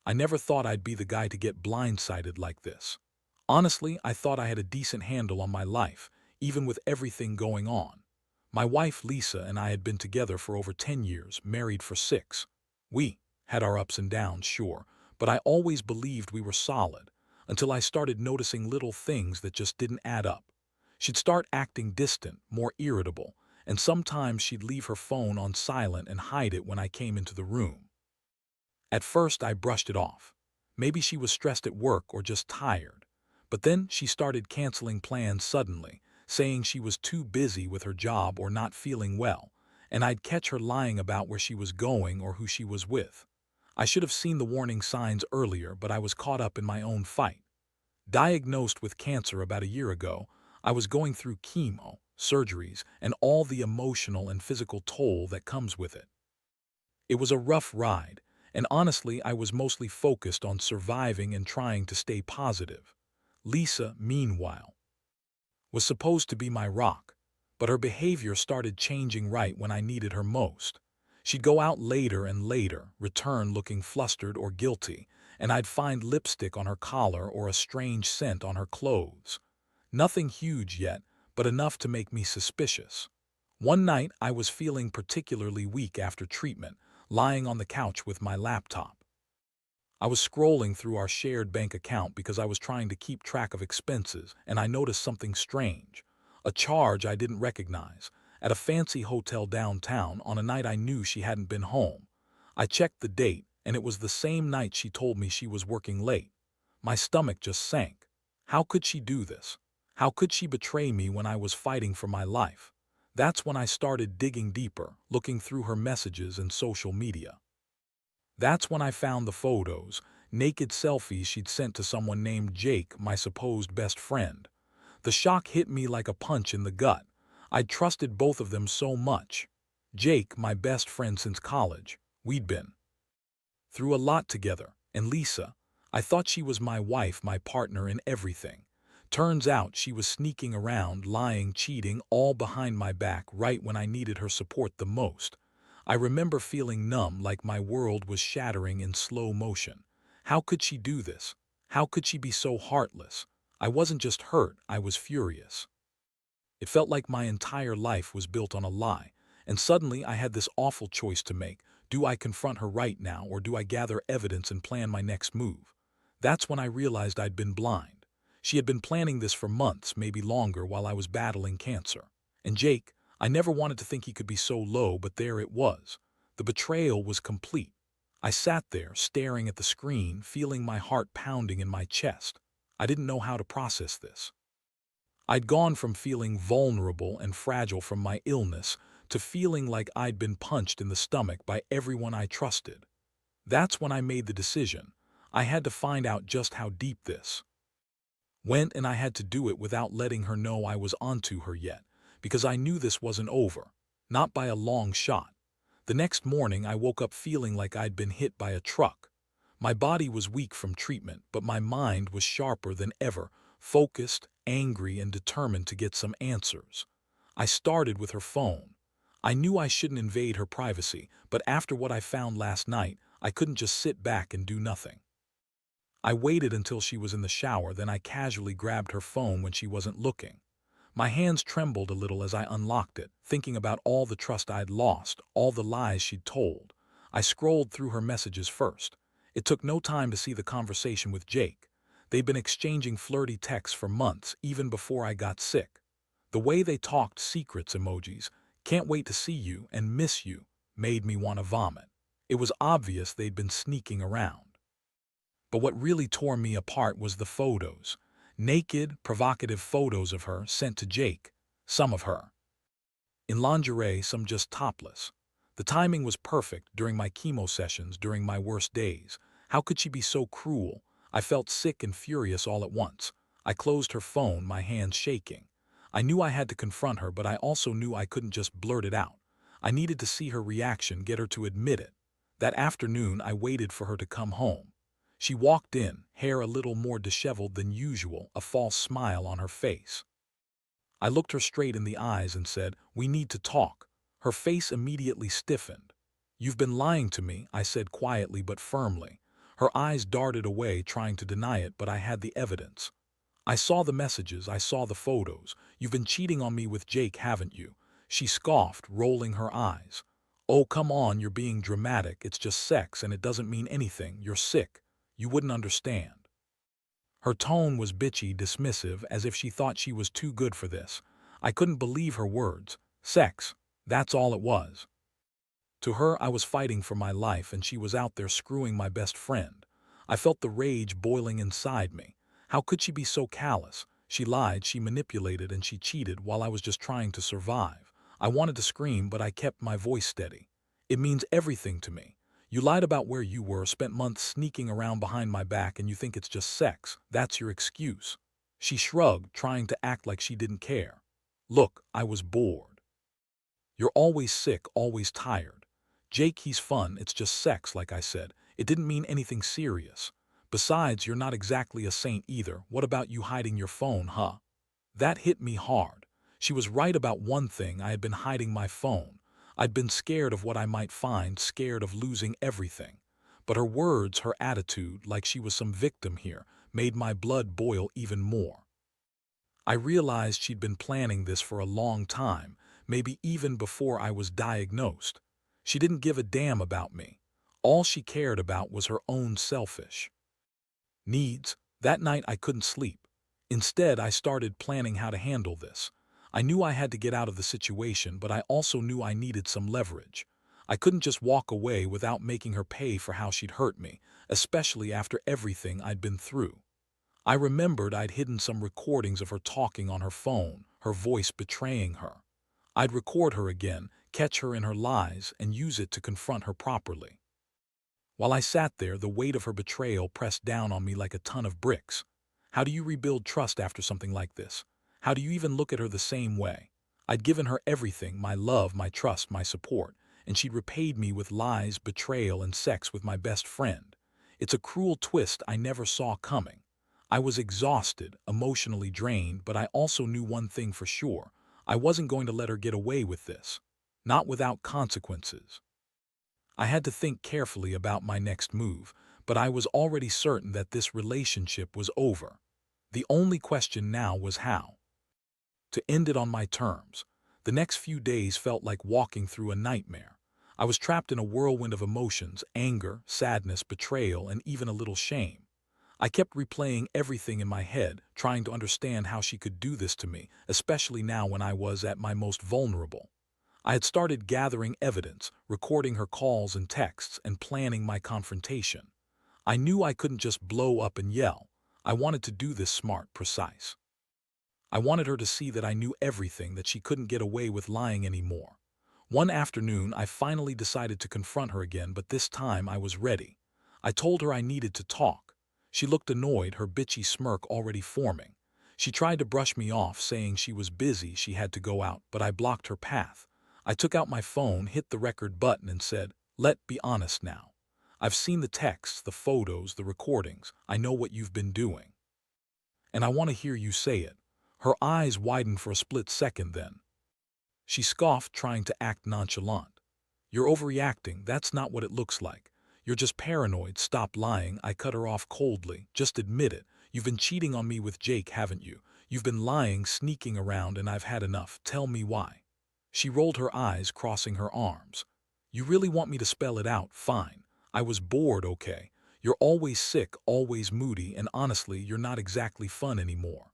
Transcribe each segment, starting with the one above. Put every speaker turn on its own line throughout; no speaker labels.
I never thought I'd be the guy to get blindsided like this. Honestly, I thought I had a decent handle on my life, even with everything going on. My wife, Lisa, and I had been together for over 10 years, married for 6. We had our ups and downs, sure, but I always believed we were solid, until I started noticing little things that just didn't add up. She'd start acting distant, more irritable, and sometimes she'd leave her phone on silent and hide it when I came into the room. At first, I brushed it off. Maybe she was stressed at work or just tired. But then she started canceling plans suddenly, saying she was too busy with her job or not feeling well, and I'd catch her lying about where she was going or who she was with. I should have seen the warning signs earlier, but I was caught up in my own fight. Diagnosed with cancer about a year ago, I was going through chemo, surgeries, and all the emotional and physical toll that comes with it. It was a rough ride, and honestly, I was mostly focused on surviving and trying to stay positive. Lisa, meanwhile, was supposed to be my rock, but her behavior started changing right when I needed her most. She'd go out later and later, return looking flustered or guilty, and I'd find lipstick on her collar or a strange scent on her clothes. Nothing huge yet, but enough to make me suspicious. One night, I was feeling particularly weak after treatment, lying on the couch with my laptop. I was scrolling through our shared bank account because I was trying to keep track of expenses, and I noticed something strange. A charge I didn't recognize, at a fancy hotel downtown on a night I knew she hadn't been home. I checked the date, and it was the same night she told me she was working late. My stomach just sank. How could she do this? How could she betray me when I was fighting for my life? That's when I started digging deeper, looking through her messages and social media. That's when I found the photos, naked selfies she'd sent to someone named Jake, my supposed best friend. The shock hit me like a punch in the gut. I'd trusted both of them so much. Jake, my best friend since college. We'd been through a lot together. And Lisa, I thought she was my wife, my partner in everything. Turns out she was sneaking around, lying, cheating, all behind my back right when I needed her support the most. I remember feeling numb, like my world was shattering in slow motion. How could she do this? How could she be so heartless? I wasn't just hurt, I was furious. It felt like my entire life was built on a lie, and suddenly I had this awful choice to make. Do I confront her right now, or do I gather evidence and plan my next move? That's when I realized I'd been blind. She had been planning this for months, maybe longer, while I was battling cancer. And Jake, I never wanted to think he could be so low, but there it was. The betrayal was complete. I sat there, staring at the screen, feeling my heart pounding in my chest. I didn't know how to process this. I'd gone from feeling vulnerable and fragile from my illness to feeling like I'd been punched in the stomach by everyone I trusted. That's when I made the decision. I had to find out just how deep this went, and I had to do it without letting her know I was onto her yet, because I knew this wasn't over, not by a long shot. The next morning, I woke up feeling like I'd been hit by a truck. My body was weak from treatment, but my mind was sharper than ever, focused, angry, and determined to get some answers. I started with her phone. I knew I shouldn't invade her privacy, but after what I found last night, I couldn't just sit back and do nothing. I waited until she was in the shower, then I casually grabbed her phone when she wasn't looking. My hands trembled a little as I unlocked it, thinking about all the trust I'd lost, all the lies she'd told. I scrolled through her messages first. It took no time to see the conversation with Jake. They'd been exchanging flirty texts for months, even before I got sick. The way they talked, secrets emojis, can't wait to see you and miss you, made me want to vomit. It was obvious they'd been sneaking around. But what really tore me apart was the photos. Naked, provocative photos of her sent to Jake. Some of her in lingerie, some just topless. The timing was perfect during my chemo sessions, during my worst days. How could she be so cruel? I felt sick and furious all at once. I closed her phone, my hands shaking. I knew I had to confront her, but I also knew I couldn't just blurt it out. I needed to see her reaction, get her to admit it. That afternoon, I waited for her to come home. She walked in, hair a little more disheveled than usual, a false smile on her face. I looked her straight in the eyes and said, "We need to talk." Her face immediately stiffened. "You've been lying to me," I said quietly but firmly. Her eyes darted away, trying to deny it, but I had the evidence. I saw the messages, I saw the photos. You've been cheating on me with Jake, haven't you? She scoffed, rolling her eyes. Oh, come on, you're being dramatic. It's just sex and it doesn't mean anything. You're sick. You wouldn't understand. Her tone was bitchy, dismissive, as if she thought she was too good for this. I couldn't believe her words. Sex. That's all it was. To her, I was fighting for my life, and she was out there screwing my best friend. I felt the rage boiling inside me. How could she be so callous? She lied, she manipulated, and she cheated while I was just trying to survive. I wanted to scream, but I kept my voice steady. It means everything to me. You lied about where you were, spent months sneaking around behind my back, and you think it's just sex. That's your excuse. She shrugged, trying to act like she didn't care. Look, I was bored. You're always sick, always tired. Jake, he's fun, it's just sex, like I said. It didn't mean anything serious. Besides, you're not exactly a saint either. What about you hiding your phone, huh? That hit me hard. She was right about one thing. I had been hiding my phone. I'd been scared of what I might find, scared of losing everything. But her words, her attitude, like she was some victim here, made my blood boil even more. I realized she'd been planning this for a long time, maybe even before I was diagnosed. She didn't give a damn about me. All she cared about was her own selfish needs. That night I couldn't sleep. Instead, I started planning how to handle this. I knew I had to get out of the situation, but I also knew I needed some leverage. I couldn't just walk away without making her pay for how she'd hurt me, especially after everything I'd been through. I remembered I'd hidden some recordings of her talking on her phone, her voice betraying her. I'd record her again, catch her in her lies, and use it to confront her properly. While I sat there, the weight of her betrayal pressed down on me like a ton of bricks. How do you rebuild trust after something like this? How do you even look at her the same way? I'd given her everything, my love, my trust, my support, and she'd repaid me with lies, betrayal, and sex with my best friend. It's a cruel twist I never saw coming. I was exhausted, emotionally drained, but I also knew one thing for sure. I wasn't going to let her get away with this. Not without consequences. I had to think carefully about my next move, but I was already certain that this relationship was over. The only question now was how to end it on my terms. The next few days felt like walking through a nightmare. I was trapped in a whirlwind of emotions, anger, sadness, betrayal, and even a little shame. I kept replaying everything in my head, trying to understand how she could do this to me, especially now when I was at my most vulnerable. I had started gathering evidence, recording her calls and texts, and planning my confrontation. I knew I couldn't just blow up and yell. I wanted to do this smart, precise. I wanted her to see that I knew everything, that she couldn't get away with lying anymore. One afternoon, I finally decided to confront her again, but this time I was ready. I told her I needed to talk. She looked annoyed, her bitchy smirk already forming. She tried to brush me off, saying she was busy, she had to go out, but I blocked her path. I took out my phone, hit the record button, and said, "Let's be honest now. I've seen the texts, the photos, the recordings. I know what you've been doing. And I want to hear you say it." Her eyes widened for a split second then. She scoffed, trying to act nonchalant. "You're overreacting. That's not what it looks like. You're just paranoid. Stop lying." I cut her off coldly. "Just admit it. You've been cheating on me with Jake, haven't you? You've been lying, sneaking around, and I've had enough. Tell me why." She rolled her eyes, crossing her arms. "You really want me to spell it out? Fine. I was bored, okay? You're always sick, always moody, and honestly, you're not exactly fun anymore.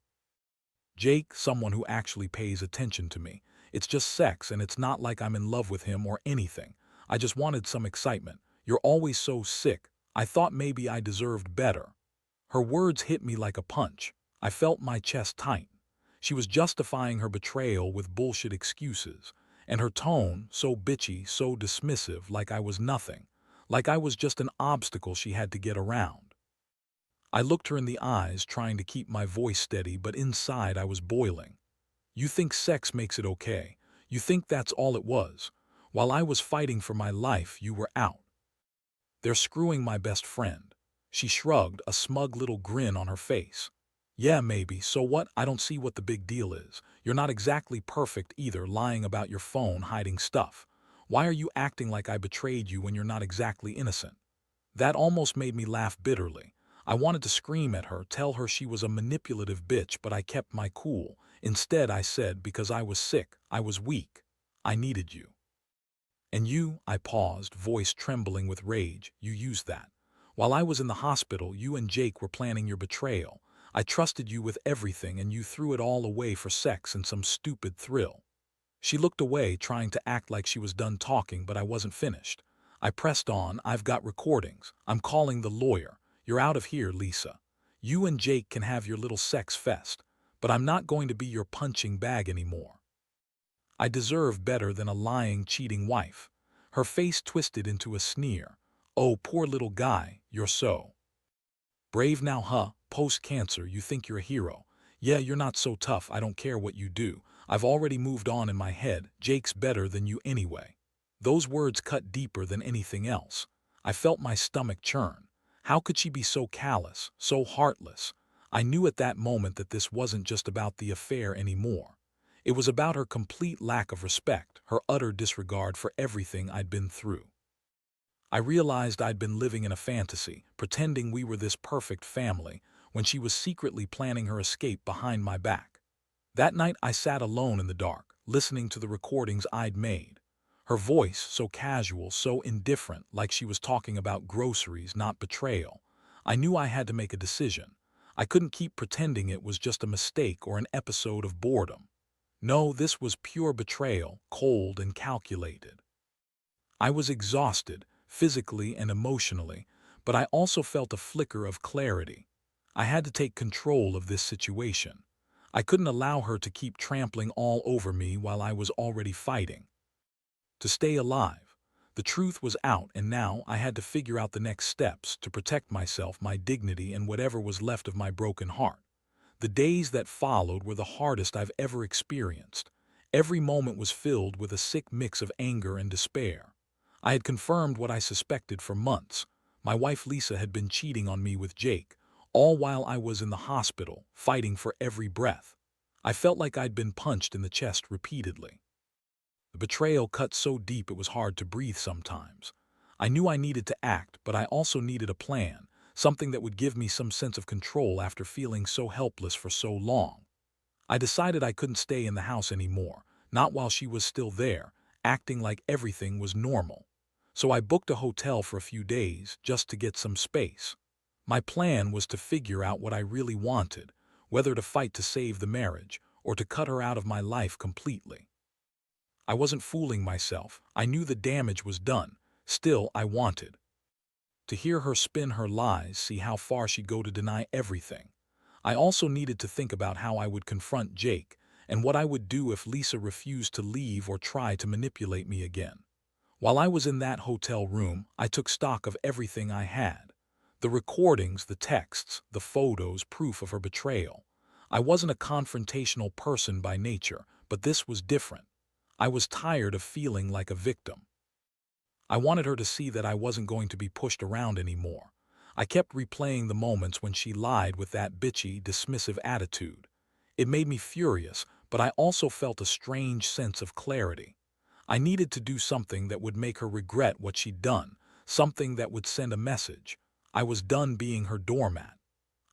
Jake, someone who actually pays attention to me. It's just sex, and it's not like I'm in love with him or anything. I just wanted some excitement. You're always so sick. I thought maybe I deserved better." Her words hit me like a punch. I felt my chest tighten. She was justifying her betrayal with bullshit excuses, and her tone, so bitchy, so dismissive, like I was nothing, like I was just an obstacle she had to get around. I looked her in the eyes, trying to keep my voice steady, but inside I was boiling. "You think sex makes it okay. You think that's all it was. While I was fighting for my life, you were out. They're screwing my best friend." She shrugged, a smug little grin on her face. "Yeah, maybe. So what? I don't see what the big deal is. You're not exactly perfect either, lying about your phone, hiding stuff. Why are you acting like I betrayed you when you're not exactly innocent?" That almost made me laugh bitterly. I wanted to scream at her, tell her she was a manipulative bitch, but I kept my cool. Instead, I said, because I was sick, I was weak. I needed you. And you, I paused, voice trembling with rage, you used that. While I was in the hospital, you and Jake were planning your betrayal. I trusted you with everything and you threw it all away for sex and some stupid thrill. She looked away, trying to act like she was done talking, but I wasn't finished. I pressed on, I've got recordings. I'm calling the lawyer. You're out of here, Lisa. You and Jake can have your little sex fest, but I'm not going to be your punching bag anymore. I deserve better than a lying, cheating wife. Her face twisted into a sneer. Oh, poor little guy, you're so brave now, huh? Post-cancer, you think you're a hero. Yeah, you're not so tough, I don't care what you do. I've already moved on in my head. Jake's better than you anyway. Those words cut deeper than anything else. I felt my stomach churn. How could she be so callous, so heartless? I knew at that moment that this wasn't just about the affair anymore. It was about her complete lack of respect, her utter disregard for everything I'd been through. I realized I'd been living in a fantasy, pretending we were this perfect family, when she was secretly planning her escape behind my back. That night I sat alone in the dark, listening to the recordings I'd made. Her voice, so casual, so indifferent, like she was talking about groceries, not betrayal. I knew I had to make a decision. I couldn't keep pretending it was just a mistake or an episode of boredom. No, this was pure betrayal, cold and calculated. I was exhausted, physically and emotionally, but I also felt a flicker of clarity. I had to take control of this situation. I couldn't allow her to keep trampling all over me while I was already fighting to stay alive. The truth was out, and now I had to figure out the next steps to protect myself, my dignity, and whatever was left of my broken heart. The days that followed were the hardest I've ever experienced. Every moment was filled with a sick mix of anger and despair. I had confirmed what I suspected for months. My wife Lisa had been cheating on me with Jake, all while I was in the hospital, fighting for every breath. I felt like I'd been punched in the chest repeatedly. The betrayal cut so deep it was hard to breathe sometimes. I knew I needed to act, but I also needed a plan, something that would give me some sense of control after feeling so helpless for so long. I decided I couldn't stay in the house anymore, not while she was still there, acting like everything was normal. So I booked a hotel for a few days just to get some space. My plan was to figure out what I really wanted, whether to fight to save the marriage or to cut her out of my life completely. I wasn't fooling myself. I knew the damage was done. Still, I wanted to hear her spin her lies, see how far she'd go to deny everything. I also needed to think about how I would confront Jake and what I would do if Lisa refused to leave or try to manipulate me again. While I was in that hotel room, I took stock of everything I had. The recordings, the texts, the photos, proof of her betrayal. I wasn't a confrontational person by nature, but this was different. I was tired of feeling like a victim. I wanted her to see that I wasn't going to be pushed around anymore. I kept replaying the moments when she lied with that bitchy, dismissive attitude. It made me furious, but I also felt a strange sense of clarity. I needed to do something that would make her regret what she'd done, something that would send a message. I was done being her doormat.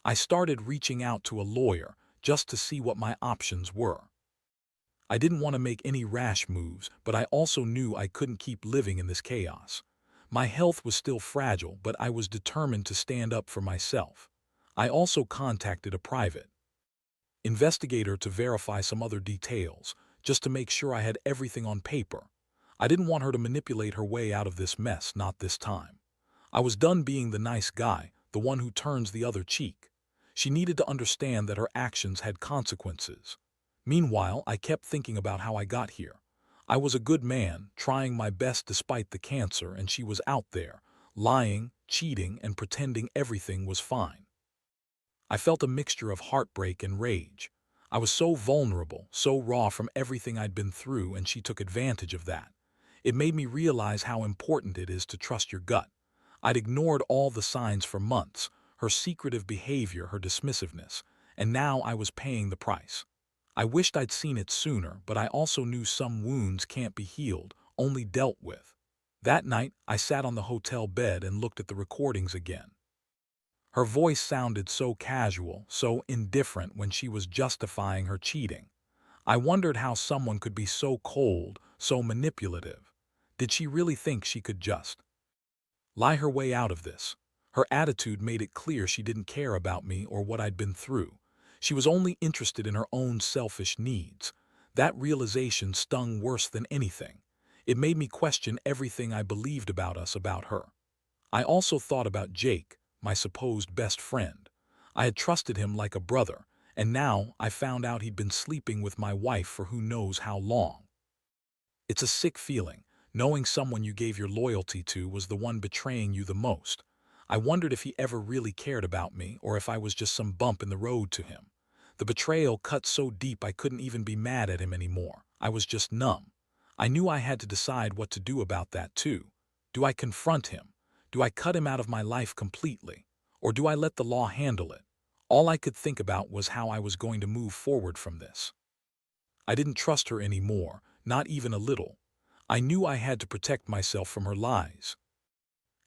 I started reaching out to a lawyer just to see what my options were. I didn't want to make any rash moves, but I also knew I couldn't keep living in this chaos. My health was still fragile, but I was determined to stand up for myself. I also contacted a private investigator to verify some other details, just to make sure I had everything on paper. I didn't want her to manipulate her way out of this mess, not this time. I was done being the nice guy, the one who turns the other cheek. She needed to understand that her actions had consequences. Meanwhile, I kept thinking about how I got here. I was a good man, trying my best despite the cancer, and she was out there, lying, cheating, and pretending everything was fine. I felt a mixture of heartbreak and rage. I was so vulnerable, so raw from everything I'd been through, and she took advantage of that. It made me realize how important it is to trust your gut. I'd ignored all the signs for months, her secretive behavior, her dismissiveness, and now I was paying the price. I wished I'd seen it sooner, but I also knew some wounds can't be healed, only dealt with. That night, I sat on the hotel bed and looked at the recordings again. Her voice sounded so casual, so indifferent when she was justifying her cheating. I wondered how someone could be so cold, so manipulative. Did she really think she could just lie her way out of this? Her attitude made it clear she didn't care about me or what I'd been through. She was only interested in her own selfish needs. That realization stung worse than anything. It made me question everything I believed about us, about her. I also thought about Jake, my supposed best friend. I had trusted him like a brother, and now I found out he'd been sleeping with my wife for who knows how long. It's a sick feeling, knowing someone you gave your loyalty to was the one betraying you the most. I wondered if he ever really cared about me or if I was just some bump in the road to him. The betrayal cut so deep I couldn't even be mad at him anymore. I was just numb. I knew I had to decide what to do about that too. Do I confront him? Do I cut him out of my life completely? Or do I let the law handle it? All I could think about was how I was going to move forward from this. I didn't trust her anymore, not even a little. I knew I had to protect myself from her lies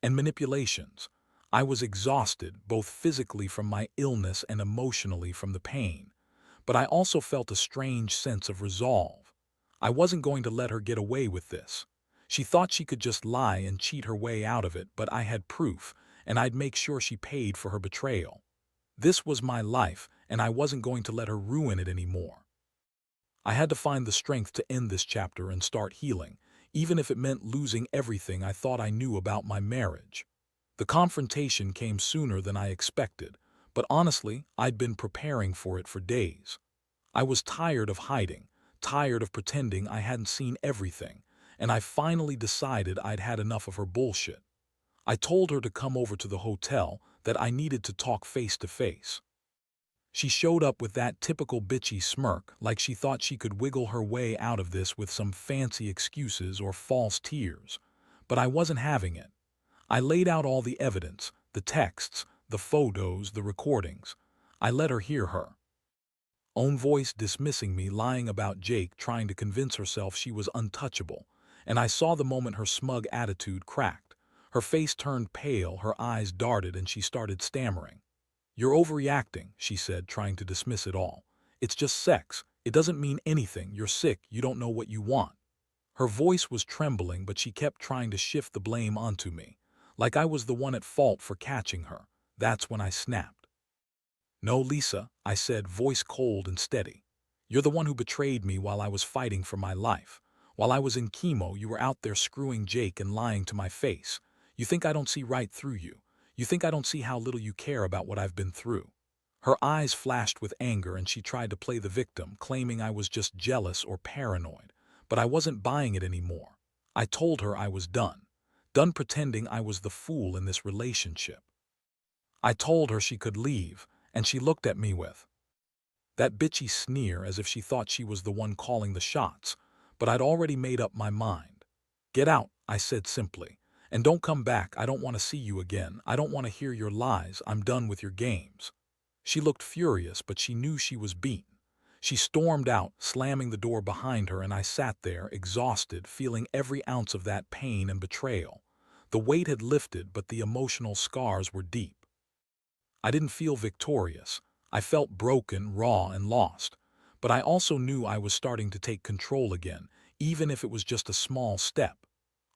and manipulations. I was exhausted, both physically from my illness and emotionally from the pain. But I also felt a strange sense of resolve. I wasn't going to let her get away with this. She thought she could just lie and cheat her way out of it, but I had proof, and I'd make sure she paid for her betrayal. This was my life, and I wasn't going to let her ruin it anymore. I had to find the strength to end this chapter and start healing, even if it meant losing everything I thought I knew about my marriage. The confrontation came sooner than I expected, but honestly, I'd been preparing for it for days. I was tired of hiding, tired of pretending I hadn't seen everything, and I finally decided I'd had enough of her bullshit. I told her to come over to the hotel, that I needed to talk face to face. She showed up with that typical bitchy smirk, like she thought she could wiggle her way out of this with some fancy excuses or false tears. But I wasn't having it. I laid out all the evidence, the texts, the photos, the recordings. I let her hear her own voice dismissing me, lying about Jake, trying to convince herself she was untouchable. And I saw the moment her smug attitude cracked. Her face turned pale, her eyes darted, and she started stammering. "You're overreacting," she said, trying to dismiss it all. "It's just sex. It doesn't mean anything. You're sick. You don't know what you want." Her voice was trembling, but she kept trying to shift the blame onto me, like I was the one at fault for catching her. That's when I snapped. "No, Lisa," I said, voice cold and steady. "You're the one who betrayed me while I was fighting for my life. While I was in chemo, you were out there screwing Jake and lying to my face. You think I don't see right through you. You think I don't see how little you care about what I've been through." Her eyes flashed with anger and she tried to play the victim, claiming I was just jealous or paranoid. But I wasn't buying it anymore. I told her I was done. Done pretending I was the fool in this relationship. I told her she could leave, and she looked at me with that bitchy sneer, as if she thought she was the one calling the shots. But I'd already made up my mind. "Get out," I said simply. "And don't come back. I don't want to see you again. I don't want to hear your lies. I'm done with your games." She looked furious, but she knew she was beaten. She stormed out, slamming the door behind her, and I sat there, exhausted, feeling every ounce of that pain and betrayal. The weight had lifted, but the emotional scars were deep. I didn't feel victorious. I felt broken, raw, and lost. But I also knew I was starting to take control again, even if it was just a small step.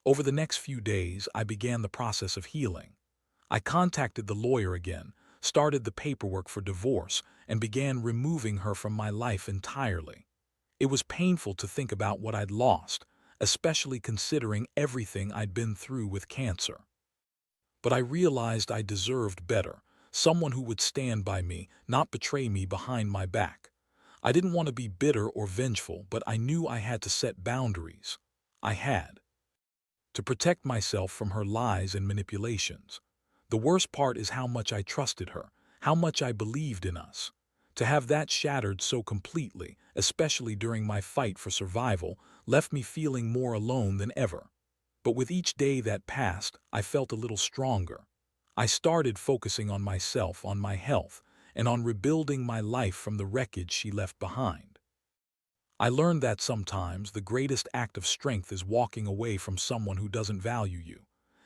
Over the next few days, I began the process of healing. I contacted the lawyer again, started the paperwork for divorce, and began removing her from my life entirely. It was painful to think about what I'd lost, especially considering everything I'd been through with cancer. But I realized I deserved better, someone who would stand by me, not betray me behind my back. I didn't want to be bitter or vengeful, but I knew I had to set boundaries. I had to protect myself from her lies and manipulations. The worst part is how much I trusted her, how much I believed in us. To have that shattered so completely, especially during my fight for survival, left me feeling more alone than ever. But with each day that passed, I felt a little stronger. I started focusing on myself, on my health, and on rebuilding my life from the wreckage she left behind. I learned that sometimes the greatest act of strength is walking away from someone who doesn't value you.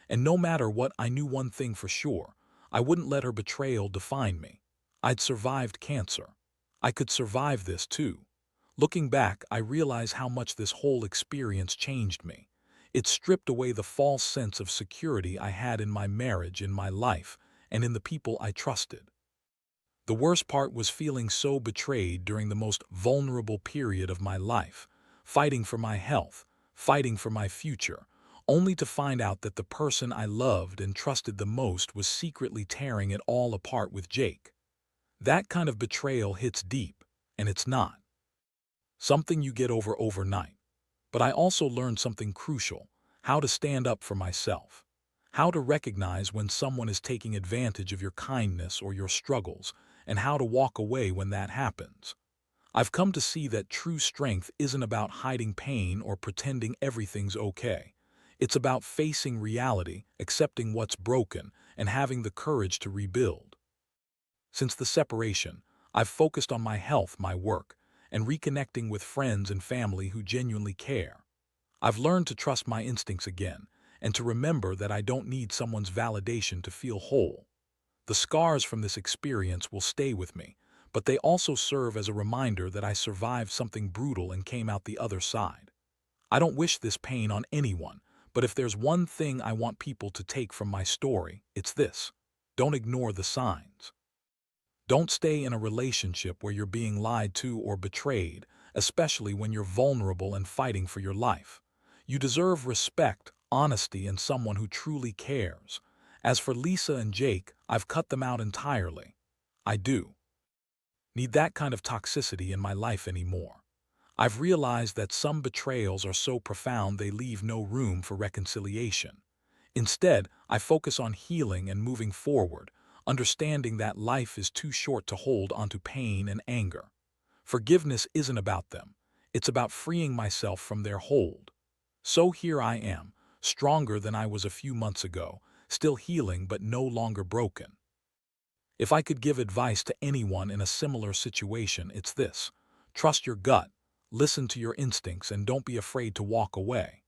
And no matter what, I knew one thing for sure. I wouldn't let her betrayal define me. I'd survived cancer. I could survive this too. Looking back, I realize how much this whole experience changed me. It stripped away the false sense of security I had in my marriage, in my life, and in the people I trusted. The worst part was feeling so betrayed during the most vulnerable period of my life, fighting for my health, fighting for my future, only to find out that the person I loved and trusted the most was secretly tearing it all apart with Jake. That kind of betrayal hits deep, and it's not something you get over overnight. But I also learned something crucial: how to stand up for myself, how to recognize when someone is taking advantage of your kindness or your struggles, and how to walk away when that happens. I've come to see that true strength isn't about hiding pain or pretending everything's okay. It's about facing reality, accepting what's broken, and having the courage to rebuild. Since the separation, I've focused on my health, my work, and reconnecting with friends and family who genuinely care. I've learned to trust my instincts again, and to remember that I don't need someone's validation to feel whole. The scars from this experience will stay with me, but they also serve as a reminder that I survived something brutal and came out the other side. I don't wish this pain on anyone, but if there's one thing I want people to take from my story, it's this: don't ignore the signs. Don't stay in a relationship where you're being lied to or betrayed, especially when you're vulnerable and fighting for your life. You deserve respect, honesty, and someone who truly cares. As for Lisa and Jake, I've cut them out entirely. I do need that kind of toxicity in my life anymore. I've realized that some betrayals are so profound they leave no room for reconciliation. Instead, I focus on healing and moving forward, understanding that life is too short to hold onto pain and anger. Forgiveness isn't about them. It's about freeing myself from their hold. So here I am, stronger than I was a few months ago, still healing but no longer broken. If I could give advice to anyone in a similar situation, it's this: trust your gut, listen to your instincts, and don't be afraid to walk away.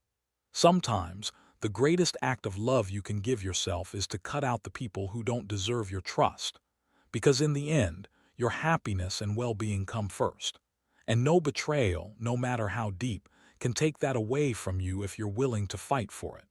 Sometimes, the greatest act of love you can give yourself is to cut out the people who don't deserve your trust. Because in the end, your happiness and well-being come first. And no betrayal, no matter how deep, can take that away from you if you're willing to fight for it.